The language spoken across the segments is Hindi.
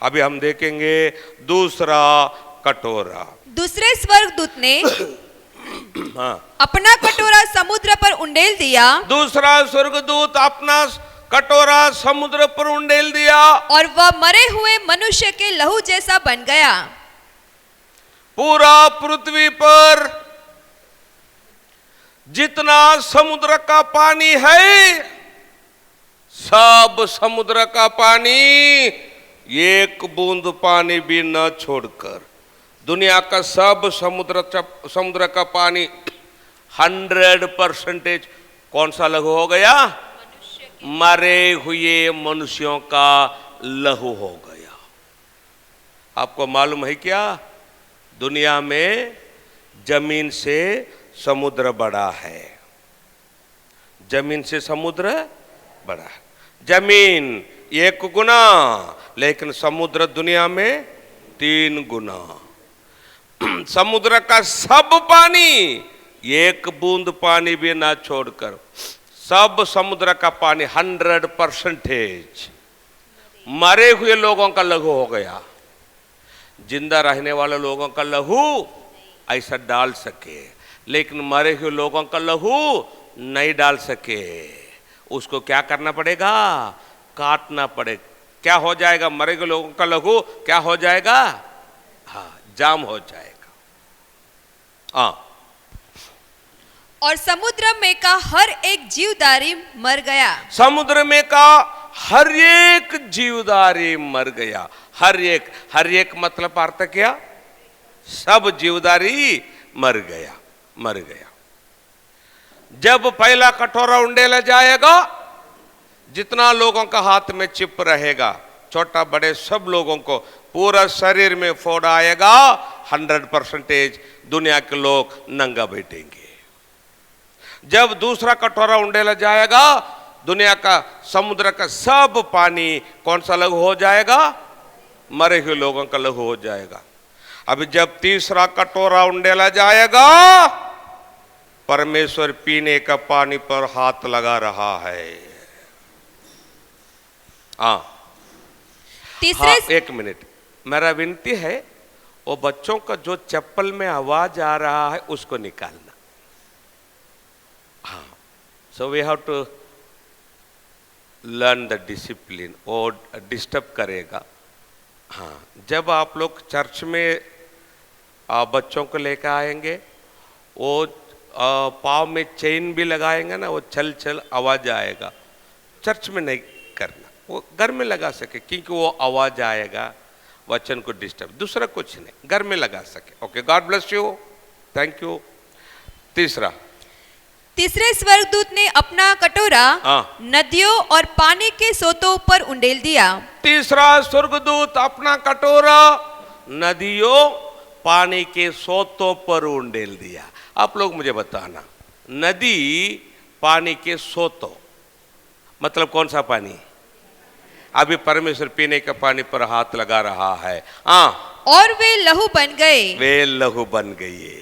अभी हम देखेंगे दूसरा कटोरा। दूसरे स्वर्गदूत ने हाँ, अपना कटोरा समुद्र पर उंडेल दिया दूसरा स्वर्गदूत अपना कटोरा समुद्र पर उंडेल दिया और वह मरे हुए मनुष्य के लहू जैसा बन गया। पूरा पृथ्वी पर जितना समुद्र का पानी है, सब समुद्र का पानी, एक बूंद पानी भी न छोड़कर, दुनिया का सब समुद्र का पानी 100% कौन सा लहू हो गया? मरे हुए मनुष्यों का लहू हो गया। आपको मालूम है क्या? दुनिया में जमीन से समुद्र बड़ा है, जमीन से समुद्र बड़ा है। जमीन 1 गुना, लेकिन समुद्र दुनिया में 3 गुना। समुद्र का सब पानी, एक बूंद पानी भी ना छोड़कर, सब समुद्र का पानी 100% मरे हुए लोगों का लहू हो गया। जिंदा रहने वाले लोगों का लहू ऐसा डाल सके, लेकिन मरे हुए लोगों का लहू नहीं डाल सके। उसको क्या करना पड़ेगा? काटना पड़ेगा। क्या हो जाएगा? मरे हुए लोगों का लहू क्या हो जाएगा? हाँ, जाम हो जाएगा। हाँ, और समुद्र में का हर एक जीवधारी मर गया। समुद्र में का हर एक जीवधारी मर गया। हर एक मतलब अर्थ क्या? सब जीवधारी मर गया, मर गया। जब पहला कटोरा उंडेला जाएगा, जितना लोगों का हाथ में चिप रहेगा, छोटा बड़े सब लोगों को पूरा शरीर में फोड़ आएगा। 100% दुनिया के लोग नंगा बैठेंगे। जब दूसरा कटोरा उंडेला जाएगा, दुनिया का समुद्र का सब पानी कौन सा लहू हो जाएगा? मरे हुए लोगों का लहू हो जाएगा। अभी जब तीसरा कटोरा उंडेला जाएगा, परमेश्वर पीने का पानी पर हाथ लगा रहा है। हाँ, तीसरे हाँ, 1 मिनट, मेरा विनती है, वो बच्चों का जो चप्पल में आवाज आ रहा है उसको निकालना। हाँ, so we have to learn the discipline. वो डिस्टर्ब करेगा। हाँ, जब आप लोग चर्च में बच्चों को लेकर आएंगे, वो पाँव में चेन भी लगाएंगे ना, वो चल चल आवाज आएगा। चर्च में नहीं करना, वो घर में लगा सके, क्योंकि वो आवाज आएगा, वचन को डिस्टर्ब। दूसरा कुछ नहीं, घर में लगा सके। Okay, God bless you, thank you. तीसरे स्वर्गदूत ने अपना कटोरा नदियों और पानी के सोतों पर उंडेल दिया। तीसरा स्वर्गदूत अपना कटोरा नदियों पानी के सोतों पर उंडेल दिया। आप लोग मुझे बताना, नदी पानी के सोतों मतलब कौन सा पानी? अभी परमेश्वर पीने के पानी पर हाथ लगा रहा है। हाँ, और वे लहू बन गए। वे लहू बन गए।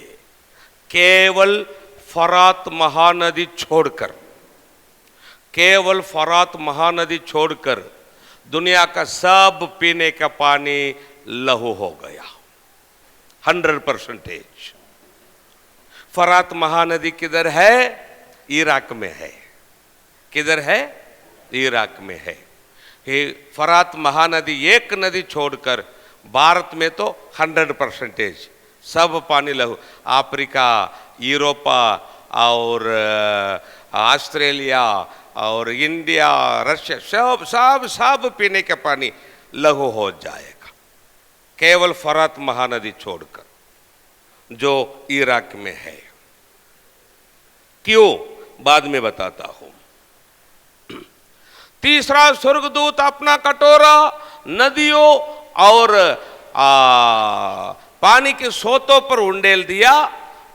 केवल फरात महानदी छोड़कर, केवल फरात महानदी छोड़कर दुनिया का सब पीने का पानी लहू हो गया। 100%। फरात महानदी किधर है? इराक में है। किधर है? इराक में है। फरात महानदी एक नदी छोड़कर भारत में तो 100% सब पानी लहू। अफ्रीका, यूरोपा और ऑस्ट्रेलिया और इंडिया, रशिया, सब पीने का पानी लहू हो जाएगा, केवल फरात महानदी छोड़कर, जो इराक में है। क्यों? बाद में बताता हूं। तीसरा स्वर्गदूत अपना कटोरा नदियों और पानी के सोतों पर उंडेल दिया,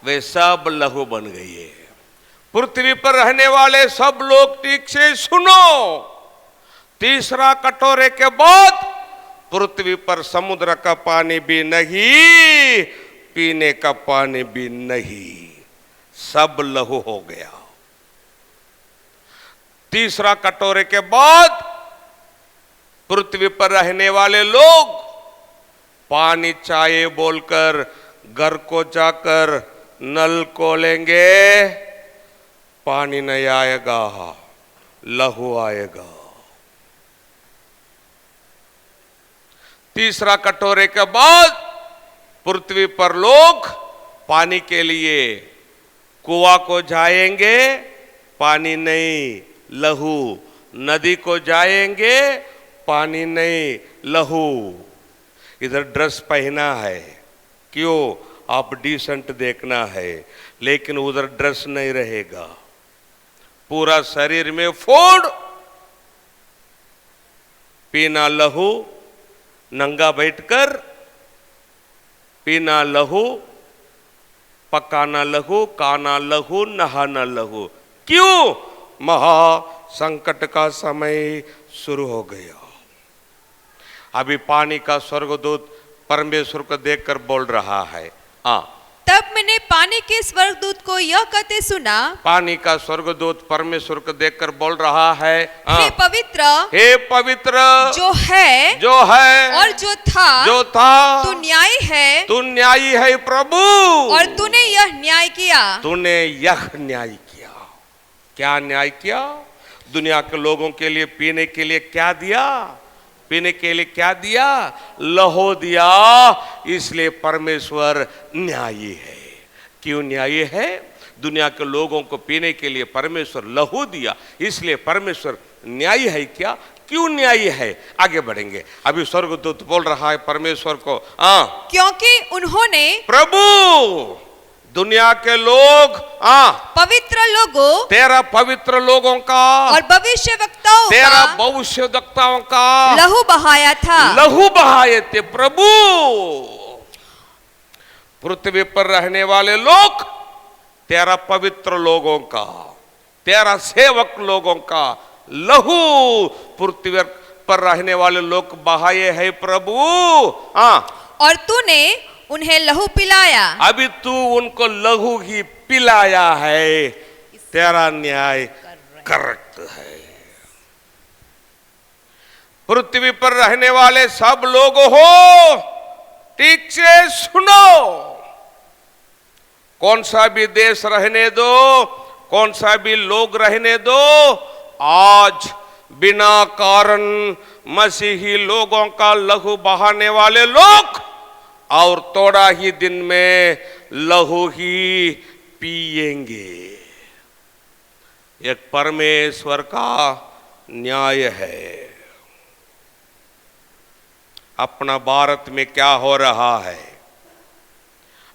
वे सब लहू बन गए। पृथ्वी पर रहने वाले सब लोग ठीक से सुनो, तीसरा कटोरे के बाद पृथ्वी पर समुद्र का पानी भी नहीं, पीने का पानी भी नहीं, सब लहू हो गया। तीसरा कटोरे के बाद पृथ्वी पर रहने वाले लोग पानी चाहिए बोलकर घर को जाकर नल खोलेंगे, पानी नहीं आएगा, लहू आएगा। तीसरा कटोरे के बाद पृथ्वी पर लोग पानी के लिए कुआं को जाएंगे, पानी नहीं, लहू। नदी को जाएंगे, पानी नहीं, लहू। इधर ड्रेस पहना है, क्यों? आप डिसेंट देखना है, लेकिन उधर ड्रेस नहीं रहेगा, पूरा शरीर में फोड़, पीना लहू, नंगा बैठकर पीना लहू, पकाना लहू, खाना लहू, नहाना लहू। क्यों? महा संकट का समय शुरू हो गया। अभी पानी का स्वर्गदूत परमेश्वर को देखकर बोल रहा है। तब मैंने पानी के स्वर्गदूत को यह कहते सुना, पानी का स्वर्गदूत परमेश्वर को देखकर बोल रहा है, हे पवित्र, हे पवित्र, जो है और जो था, तू न्यायी है, तू न्यायी है प्रभु, और तूने यह न्याय किया। तूने यह न्याय किया। क्या न्याय किया? दुनिया के लोगों के लिए पीने के लिए क्या दिया? पीने के लिए क्या दिया? लहू दिया। इसलिए परमेश्वर न्यायी है। क्यों न्यायी है? दुनिया के लोगों को पीने के लिए परमेश्वर लहू दिया, इसलिए परमेश्वर न्यायी है। क्या? क्यों न्यायी है? आगे बढ़ेंगे। अभी स्वर्गदूत बोल रहा है परमेश्वर को, क्योंकि उन्होंने, प्रभु, दुनिया के लोग, पवित्र लोगों, तेरा पवित्र लोगों का और भविष्यवक्ताओं, तेरा भविष्यवक्ताओं का लहू बहाया था, लहू बहाए थे। प्रभु, पृथ्वी पर रहने वाले लोग, तेरा पवित्र लोगों का, तेरा सेवक लोगों का लहू पृथ्वी पर रहने वाले लोग बहाए है प्रभु। और तूने उन्हें लहू पिलाया। अभी तू उनको लहू ही पिलाया है। तेरा न्याय करेक्ट है। पृथ्वी पर रहने वाले सब लोग हो, ठीक से सुनो। कौन सा भी देश रहने दो, कौन सा भी लोग रहने दो, आज बिना कारण मसीही लोगों का लहू बहाने वाले लोग और थोड़ा ही दिन में लहू ही पिएंगे। एक परमेश्वर का न्याय है। अपना भारत में क्या हो रहा है,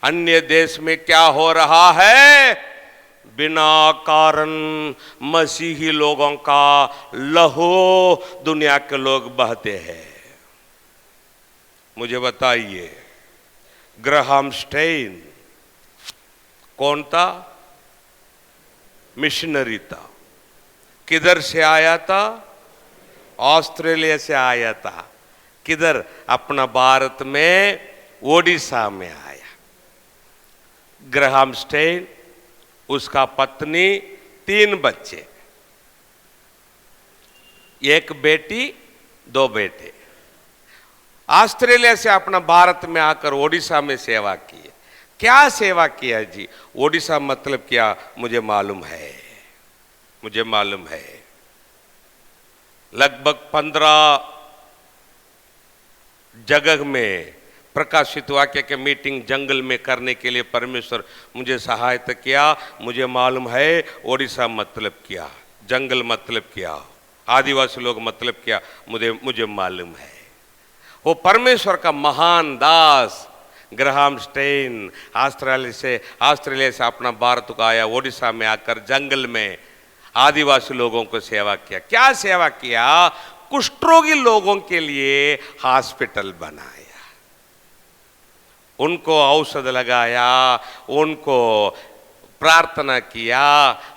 अन्य देश में क्या हो रहा है, बिना कारण मसीही लोगों का लहू दुनिया के लोग बहते हैं। मुझे बताइए, ग्राहम स्टेन कौन था? मिशनरी था। किधर से आया था? ऑस्ट्रेलिया से आया था। किधर? अपना भारत में ओडिशा में आया। ग्राहम स्टेन, उसका पत्नी, 3 बच्चे, 1 बेटी 2 बेटे। ऑस्ट्रेलिया से अपना भारत में आकर ओडिशा में सेवा की। क्या सेवा किया जी? ओडिशा मतलब क्या मुझे मालूम है, मुझे मालूम है। लगभग 15 जगह में प्रकाशित वाक्य के मीटिंग जंगल में करने के लिए परमेश्वर मुझे सहायता किया। मुझे मालूम है ओडिशा मतलब क्या, जंगल मतलब क्या, आदिवासी लोग मतलब क्या, मुझे मालूम है। वो परमेश्वर का महान दास ग्राहम स्टेन ऑस्ट्रेलिया से अपना भारत को आया, ओडिशा में आकर जंगल में आदिवासी लोगों को सेवा किया। क्या सेवा किया? कुष्ठरोगी लोगों के लिए हॉस्पिटल बनाया, उनको औषध लगाया, उनको प्रार्थना किया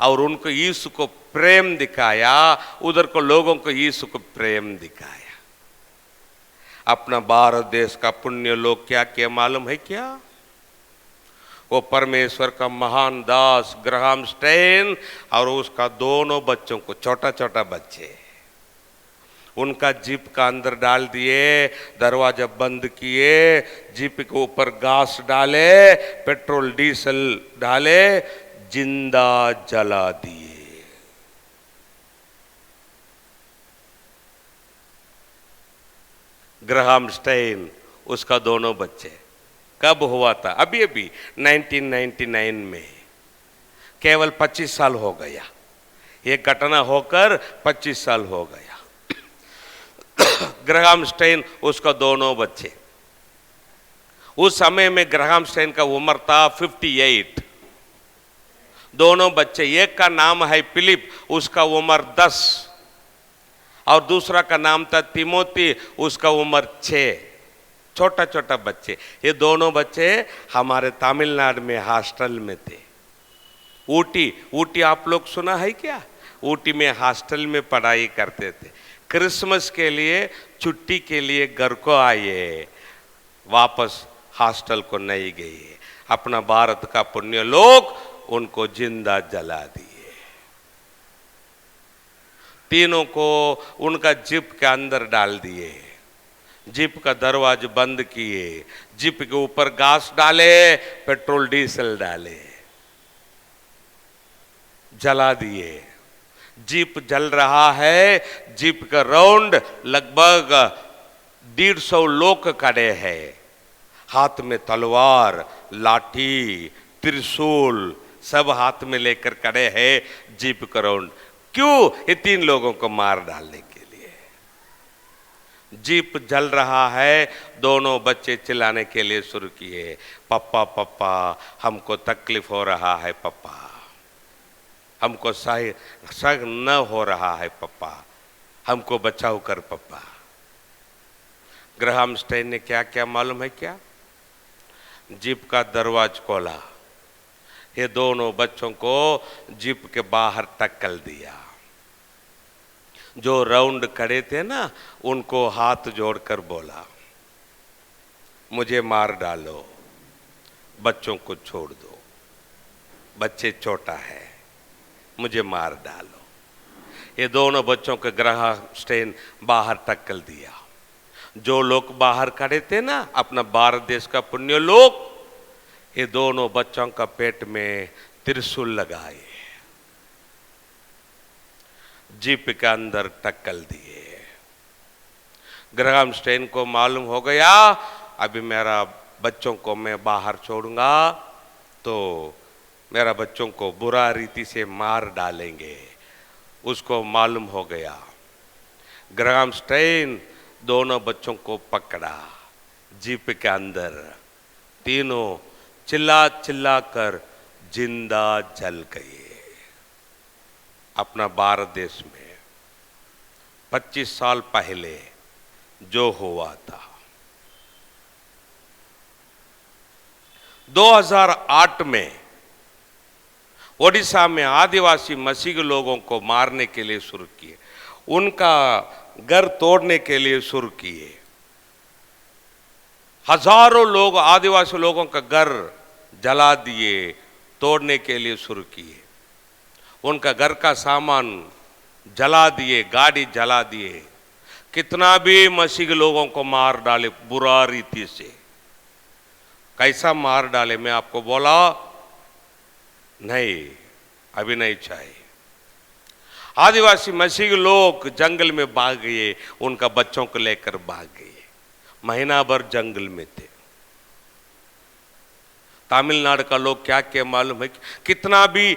और उनको यीशु को प्रेम दिखाया। उधर को लोगों को यीशु को प्रेम दिखाया। अपना भारत देश का पुण्य लोग क्या क्या मालूम है क्या? वो परमेश्वर का महान दास ग्राहम स्टेन और उसका दोनों बच्चों को, छोटा छोटा बच्चे, उनका जीप का अंदर डाल दिए, दरवाजा बंद किए, जीप के ऊपर गैस डाले, पेट्रोल डीजल डाले, जिंदा जला दिए। ग्राहम स्टेन, उसका दोनों बच्चे। कब हुआ था? अभी अभी 1999 में। केवल 25 साल हो गया, ये घटना होकर 25 साल हो गया। ग्राहम स्टेन, उसका दोनों बच्चे। उस समय में ग्राहम स्टेन का उम्र था 58। दोनों बच्चे, एक का नाम है फिलिप, उसका उम्र 10, और दूसरा का नाम था तिमोथी, उसका उम्र 6। छोटा छोटा बच्चे। ये दोनों बच्चे हमारे तमिलनाडु में हॉस्टल में थे। ऊटी आप लोग सुना है क्या? ऊटी में हॉस्टल में पढ़ाई करते थे। क्रिसमस के लिए छुट्टी के लिए घर को आए, वापस हॉस्टल को नहीं गए। अपना भारत का पुण्य लोग उनको जिंदा जला दिए। तीनों को उनका जीप के अंदर डाल दिए, जीप का दरवाजा बंद किए, जीप के ऊपर गैस डाले, पेट्रोल डीजल डाले, जला दिए। जीप जल रहा है, जीप का राउंड लगभग 150 लोग खड़े हैं, हाथ में तलवार, लाठी, त्रिशूल सब हाथ में लेकर खड़े हैं जीप का राउंड। क्यों? ये 3 लोगों को मार डालने के लिए। जीप जल रहा है, दोनों बच्चे चिल्लाने के लिए शुरू किए, पप्पा पप्पा हमको तकलीफ हो रहा है, पप्पा हमको सह न हो रहा है, पप्पा हमको बचाओ कर पप्पा। ग्राहम स्टेन ने क्या क्या मालूम है क्या? जीप का दरवाजा खोला, ये दोनों बच्चों को जीप के बाहर टक्कल दिया। जो राउंड खड़े थे ना, उनको हाथ जोड़कर बोला, मुझे मार डालो, बच्चों को छोड़ दो, बच्चे छोटा है, मुझे मार डालो। ये दोनों बच्चों के ग्राहम स्टेन बाहर टक्कल दिया। जो लोग बाहर खड़े थे ना, अपना भारत देश का पुण्य लोग, ये दोनों बच्चों का पेट में त्रिशूल लगाए, जीप के अंदर टक्कल दिए। ग्राहम स्टेन को मालूम हो गया, अभी मेरा बच्चों को मैं बाहर छोड़ूंगा तो मेरा बच्चों को बुरा रीति से मार डालेंगे। उसको मालूम हो गया। ग्राहम स्टेन दोनों बच्चों को पकड़ा, जीप के अंदर, तीनों चिल्ला चिल्ला कर जिंदा जल गए। अपना भारत देश में 25 साल पहले जो हुआ था। 2008 में ओडिशा में आदिवासी मसीह लोगों को मारने के लिए शुरू किए, उनका घर तोड़ने के लिए शुरू किए। हजारों लोग, आदिवासी लोगों का घर जला दिए, तोड़ने के लिए शुरू किए। उनका घर का सामान जला दिए, गाड़ी जला दिए। कितना भी मसीह लोगों को मार डाले बुरा रीति से। कैसा मार डाले? मैं आपको बोला नहीं, अभी नहीं चाहिए। आदिवासी मसीह लोग जंगल में भाग गए, उनका बच्चों को लेकर भाग गए। महीना भर जंगल में थे। तमिलनाडु का लोग क्या क्या मालूम है? कितना भी,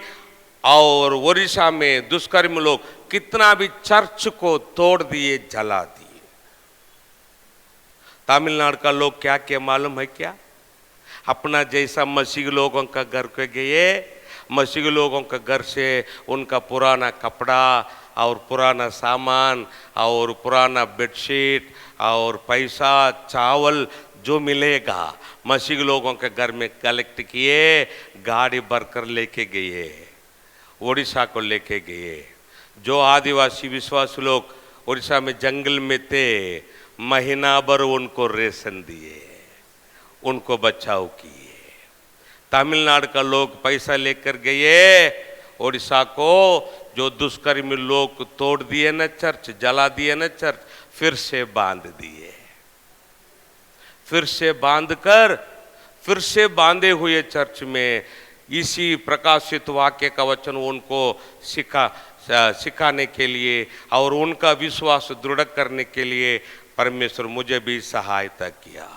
और ओडिशा में दुष्कर्म लोग कितना भी चर्च को तोड़ दिए, जला दिए। तमिलनाडु का लोग क्या क्या मालूम है क्या? अपना जैसा मसीह लोगों का घर पे गए, मसीह लोगों का घर से उनका पुराना कपड़ा और पुराना सामान और पुराना बेडशीट और पैसा, चावल जो मिलेगा मसीह लोगों के घर में कलेक्ट किए, गाड़ी भरकर लेके गए, ओडिशा को लेके गए। जो आदिवासी विश्वास लोग ओडिशा में जंगल में थे, महीना भर उनको रेशन दिए, उनको बचाव किए। तमिलनाडु का लोग पैसा लेकर गए ओडिशा को, जो दुष्कर्मी लोग तोड़ दिए न चर्च, जला दिए न चर्च, फिर से बांध दिए, फिर से बांधकर, फिर से बांधे हुए चर्च में इसी प्रकाशित वाक्य का वचन उनको सिखाने के लिए और उनका विश्वास दृढ़ करने के लिए परमेश्वर मुझे भी सहायता किया।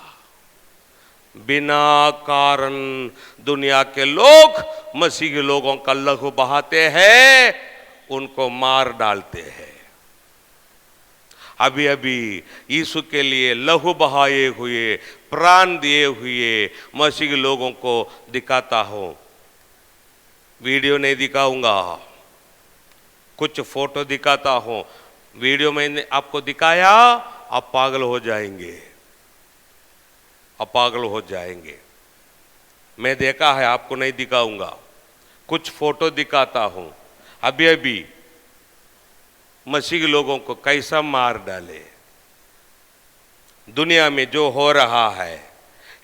बिना कारण दुनिया के लोग मसीह के लोगों का लहू बहाते हैं, उनको मार डालते हैं। अभी अभी यीशु के लिए लहू बहाए हुए, प्राण दिए हुए मसीह के लोगों को दिखाता हूं। वीडियो नहीं दिखाऊंगा, कुछ फोटो दिखाता हूं। वीडियो मैंने आपको दिखाया, आप पागल हो जाएंगे, आप पागल हो जाएंगे। मैं देखा है, आपको नहीं दिखाऊंगा। कुछ फोटो दिखाता हूं। अभी अभी मसीह के लोगों को कैसा मार डाले, दुनिया में जो हो रहा है,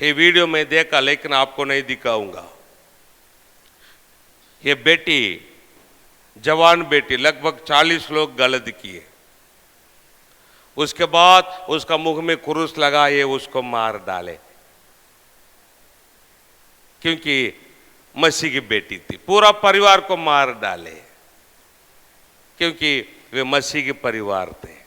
ये वीडियो में देखा, लेकिन आपको नहीं दिखाऊंगा। ये बेटी, जवान बेटी, लगभग 40 लोग गलत किए, उसके बाद उसका मुंह में क्रूस लगाए, उसको मार डाले, क्योंकि मसीह की बेटी थी। पूरा परिवार को मार डाले, क्योंकि वे मसीह के परिवार थे।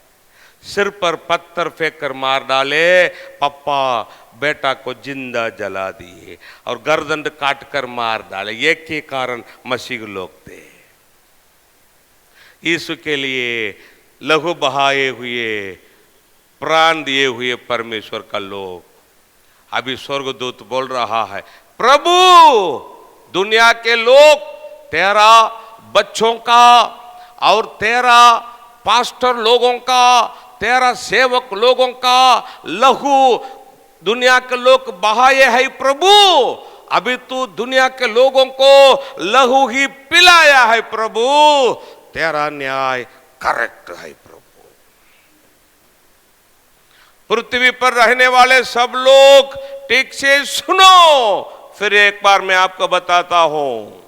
सिर पर पत्थर फेंक कर मार डाले, पप्पा बेटा को जिंदा जला दिए और गर्दन काट कर मार डाले। एक के कारण मसीह के लोग थे। यीशु के लिए लहू बहाए हुए, प्राण दिए हुए परमेश्वर का लोग। अभी स्वर्गदूत बोल रहा है, प्रभु दुनिया के लोग तेरा बच्चों का और तेरा पास्टर लोगों का, तेरा सेवक लोगों का लहू दुनिया के लोग बहाए है प्रभु। अभी तू दुनिया के लोगों को लहू ही पिलाया है प्रभु। तेरा न्याय करेक्ट है प्रभु। पृथ्वी पर रहने वाले सब लोग ठीक से सुनो। फिर एक बार मैं आपको बताता हूं,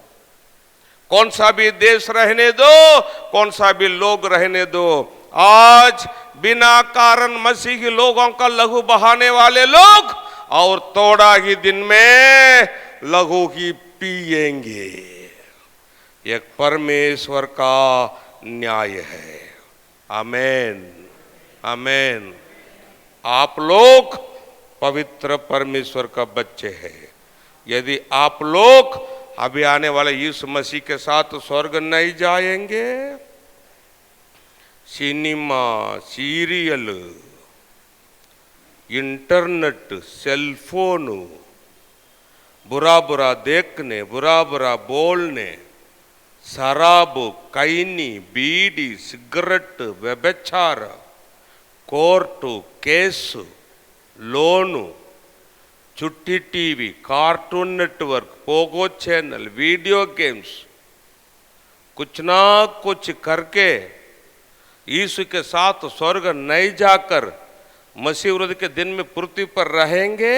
कौन सा भी देश रहने दो, कौन सा भी लोग रहने दो, आज बिना कारण मसीह के लोगों का लहू बहाने वाले लोग और थोड़ा ही दिन में लहू ही पिएंगे। एक परमेश्वर का न्याय है। आमेन, आमेन। आप लोग पवित्र परमेश्वर का बच्चे हैं। यदि आप लोग अभी आने वाले यीशु मसीह के साथ स्वर्ग नहीं जाएंगे, सिनेमा, सीरियल, इंटरनेट, सेलफोन, बुरा बुरा देखने, बुरा बुरा बोलने, शराब, कैनी, बीड़ी, सिगरेट, व्यभिचार, कोर्ट केस, लोन, छुट्टी TV, cartoon network, Pogo channel, video games, कुछ ना कुछ करके यीशु के साथ स्वर्ग नहीं जाकर मसीह विरोध के दिन में पृथ्वी पर रहेंगे,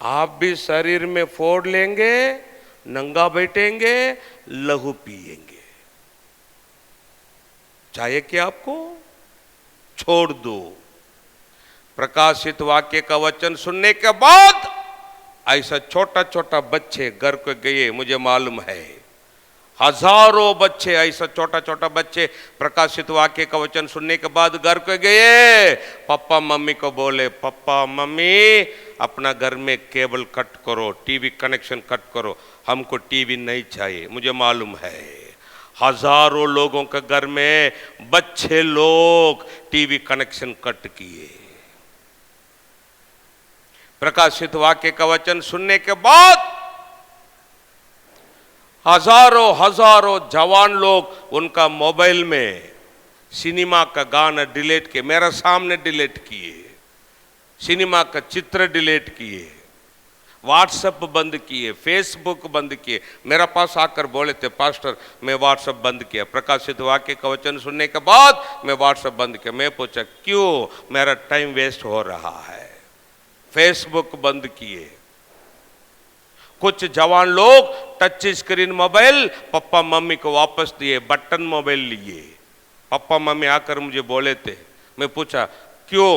आप भी शरीर में फोड़ लेंगे, नंगा बैठेंगे, लहू पिएंगे। चाहिए कि आपको छोड़ दो। प्रकाशित वाक्य का वचन सुनने के बाद ऐसा छोटा छोटा बच्चे घर को गए, मुझे मालूम है हजारों बच्चे, ऐसा छोटा छोटा बच्चे प्रकाशित वाक्य का वचन सुनने के बाद घर को गए। पापा मम्मी को बोले, पापा मम्मी अपना घर में केबल कट करो, टीवी कनेक्शन कट करो, हमको टीवी नहीं चाहिए। मुझे मालूम है हजारों लोगों के घर में बच्चे लोग टीवी कनेक्शन कट किए। प्रकाशित वाक्य का वचन सुनने के बाद हजारों हजारों जवान लोग उनका मोबाइल में सिनेमा का गाना डिलीट किए, मेरे सामने डिलीट किए, सिनेमा का चित्र डिलीट किए, व्हाट्सएप बंद किए, फेसबुक बंद किए। मेरे पास आकर बोले थे, पास्टर मैं व्हाट्सएप बंद किया, प्रकाशित वाक्य का वचन सुनने के बाद मैं व्हाट्सएप बंद किया। मैं पूछा क्यों? मेरा टाइम वेस्ट हो रहा है। फेसबुक बंद किए, कुछ जवान लोग touch screen mobile papa mummy को वापस दिए, बटन मोबाइल लिए। पापा मम्मी आकर मुझे बोले थे, मैं पूछा क्यों?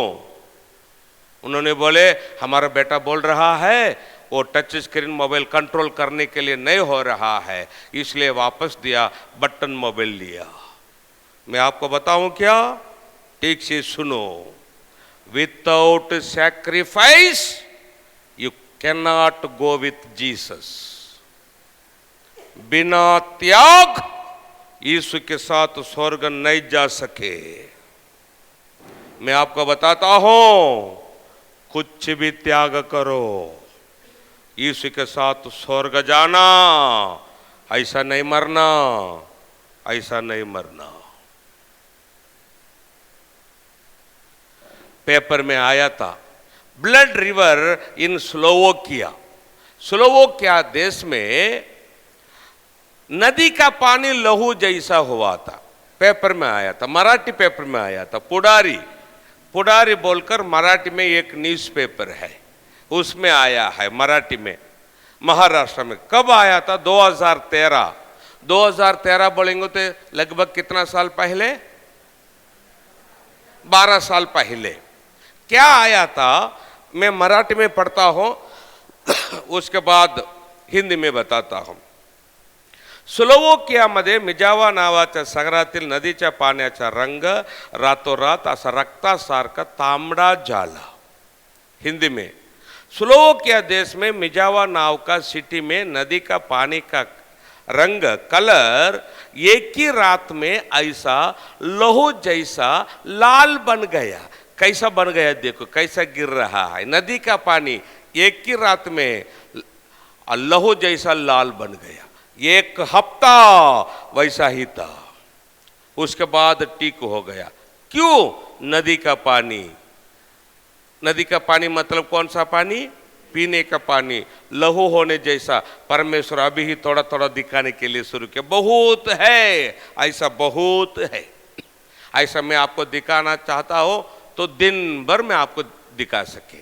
उन्होंने बोले हमारा बेटा बोल रहा है वो टच स्क्रीन मोबाइल कंट्रोल करने के लिए नहीं हो रहा है, इसलिए वापस दिया, बटन मोबाइल लिया। मैं आपको बताऊं क्या? ठीक से सुनो। Without sacrifice you cannot go with Jesus. बिना त्याग यीशु के साथ स्वर्ग नहीं जा सके। मैं आपको बताता हूं, कुछ भी त्याग करो, यीशु के साथ स्वर्ग जाना। ऐसा नहीं मरना, ऐसा नहीं मरना। पेपर में आया था, blood river in Slovakia. Slovakia देश में नदी का पानी लहू जैसा हुआ था। पेपर में आया था, मराठी पेपर में आया था। पुडारी पुडारी बोलकर मराठी में एक न्यूज पेपर है, उसमें आया है मराठी में, महाराष्ट्र में। कब आया था? 2013। 2013 बोलेंगे तो लगभग कितना साल पहले? 12 साल पहले। क्या आया था? मैं मराठी में पढ़ता हूं, उसके बाद हिंदी में बताता हूं। स्लोवाकियामध्ये मिजावा नावाच्या शहरातील नदीच्या पाण्याचा रंग रातोरात असा रक्तासारखा तांबडा झाला। हिंदी में, स्लोवाकिया देश में मिजावा नाव का सिटी में नदी का पानी का रंग, कलर एक ही रात में ऐसा लहू जैसा लाल बन गया। कैसा बन गया? देखो कैसा गिर रहा है। नदी का पानी एक ही रात में लहू जैसा लाल बन गया। एक हफ्ता वैसा ही था, उसके बाद ठीक हो गया। क्यों? नदी का पानी। नदी का पानी मतलब कौन सा पानी? पीने का पानी लहू होने जैसा। परमेश्वर अभी ही थोड़ा थोड़ा दिखाने के लिए शुरू किया। बहुत है, ऐसा बहुत है। ऐसा मैं आपको दिखाना चाहता हूं तो दिन भर में आपको दिखा सके।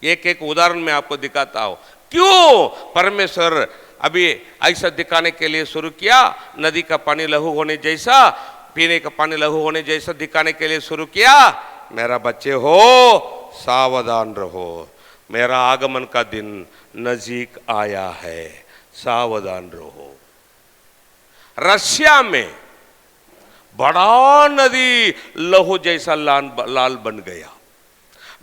एक एक उदाहरण में आपको दिखाता हूं। क्यों परमेश्वर अभी ऐसा दिखाने के लिए शुरू किया? नदी का पानी लहू होने जैसा, पीने का पानी लहू होने जैसा दिखाने के लिए शुरू किया। मेरा बच्चे हो, सावधान रहो, मेरा आगमन का दिन नजीक आया है, सावधान रहो। रशिया में बड़ा नदी लहू जैसा लाल बन गया।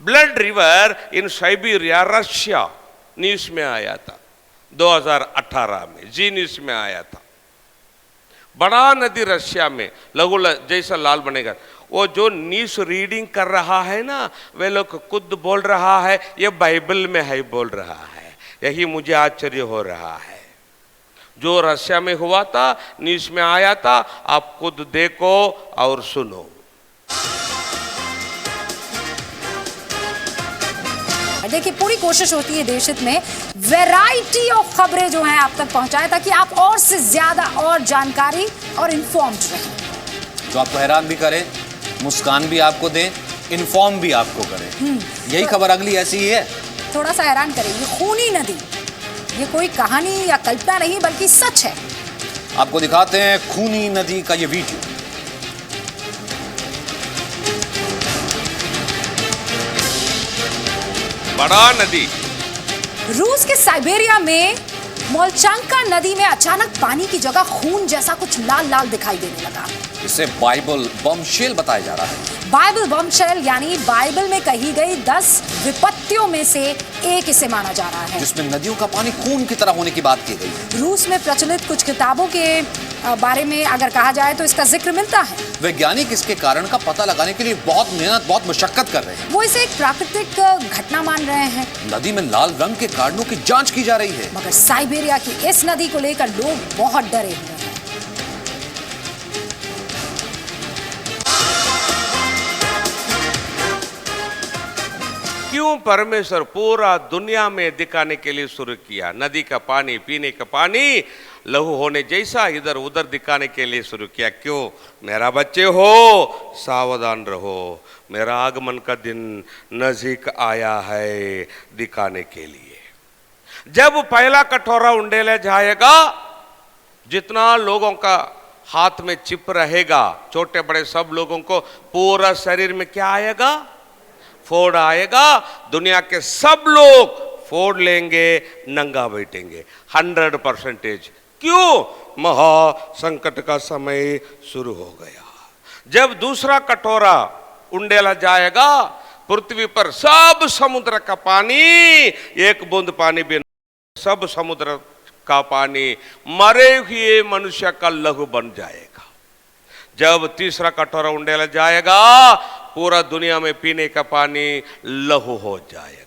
Blood river in Siberia, Russia. News में आया था 2018 में, जी न्यूज में आया था। बड़ा नदी रशिया में लहू जैसा लाल बनेगा। वो जो न्यूज रीडिंग कर रहा है ना, वे लोग खुद बोल रहा है ये बाइबल में है बोल रहा है। यही मुझे आश्चर्य हो रहा है। जो रशिया में हुआ था, न्यूज में आया था, आप खुद देखो और सुनो। देखिए, पूरी कोशिश होती है देश हित में वैरायटी ऑफ खबरें जो हैं आप तक पहुंचाएं, ताकि आप और से ज्यादा और जानकारी और इन्फॉर्म्ड रहें। जो आपको हैरान भी करे, मुस्कान भी आपको दे, इन्फॉर्म भी आपको करे। यही खबर अगली ऐसी ही है। थोड़ा सा हैरान करे, ये खूनी नदी, ये कोई कहानी या कल्पना नहीं बल्कि सच है। आपको दिखाते हैं खूनी नदी का ये वीडियो। बड़ा नदी। रूस के साइबेरिया में मोलचांका नदी में अचानक पानी की जगह खून जैसा कुछ लाल लाल दिखाई देने लगा। इसे बाइबल बमशेल बताया जा रहा है। बाइबल बमशेल यानी बाइबल में कही गई 10 विपत्तियों में से एक इसे माना जा रहा है, जिसमें नदियों का पानी खून की तरह होने की बात की गई। रूस में प्रचलित कुछ किताबों के बारे में अगर कहा जाए तो इसका जिक्र मिलता है। वैज्ञानिक इसके कारण का पता लगाने के लिए बहुत मेहनत, बहुत मशक्कत कर रहे हैं। वो इसे एक प्राकृतिक घटना मान रहे हैं। नदी में लाल रंग के कारणों की जांच की जा रही है। मगर साइबेरिया की इस नदी को लेकर लोग बहुत डरे हुए हैं। क्यों परमेश्वर पूरा दुनिया में दिखाने के लिए शुरू किया? नदी का पानी, पीने का पानी लहू होने जैसा इधर उधर दिखाने के लिए शुरू किया। क्यों? मेरा बच्चे हो, सावधान रहो, मेरा आगमन का दिन नजीक आया है, दिखाने के लिए। जब पहला कटोरा उंडेला जाएगा, जितना लोगों का हाथ में चिप रहेगा, छोटे बड़े सब लोगों को पूरा शरीर में क्या आएगा? फोड़ आएगा। दुनिया के सब लोग फोड़ लेंगे, नंगा बैठेंगे 100%। क्यों? महासंकट का समय शुरू हो गया। जब दूसरा कटोरा उंडेला जाएगा, पृथ्वी पर सब समुद्र का पानी, एक बूंद पानी भी, सब समुद्र का पानी मरे हुए मनुष्य का लहू बन जाएगा। जब तीसरा कटोरा उंडेला जाएगा, पूरा दुनिया में पीने का पानी लहू हो जाएगा।